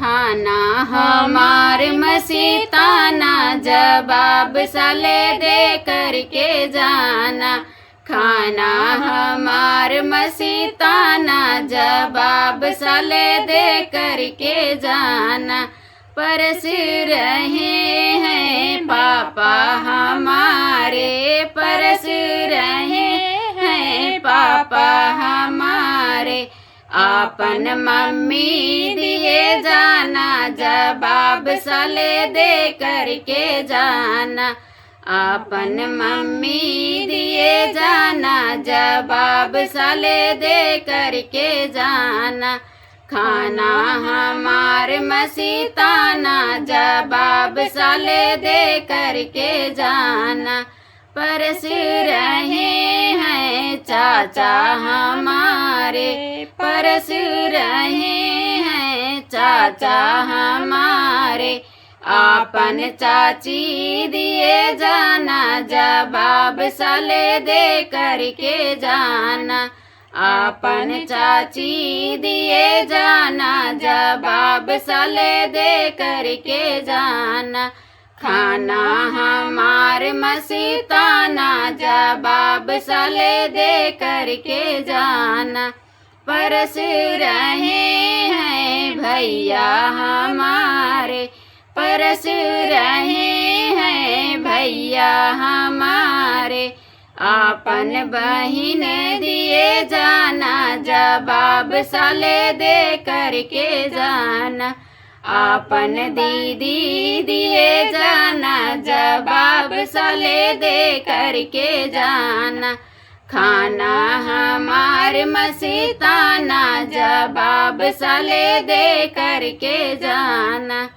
खाना हमार मसीताना जवाब साले दे करके जाना। खाना हमार मसीताना जवाब साले दे करके जाना। परस रहे हैं पापा हमारे, परस रहे हैं पापा हमारे। आपन मम्मी दिए जाना जवाब साले दे करके जाना। आपन मम्मी दिए जाना जवाब साले दे करके जाना। खाना हमार मसीताना जवाब साले दे करके जाना। परस रहे हैं चाचा हमारे, परस रहे हैं चाचा हमारे। आपन चाची दिए जाना जवाब साले दे करके जाना। आपन चाची दिए जाना जवाब साले दे करके जाना। खाना हमार मसीताना जवाब साले दे करके जाना। परस रहे हैं भैया हमारे, परस रहे हैं भैया हमारे। आपन बहिन दिए जाना जवाब साले दे करके जाना। आपन दीदी दिए जाना जवाब साले दे करके जाना। खाना हमार मसीताना जवाब साले दे करके जाना।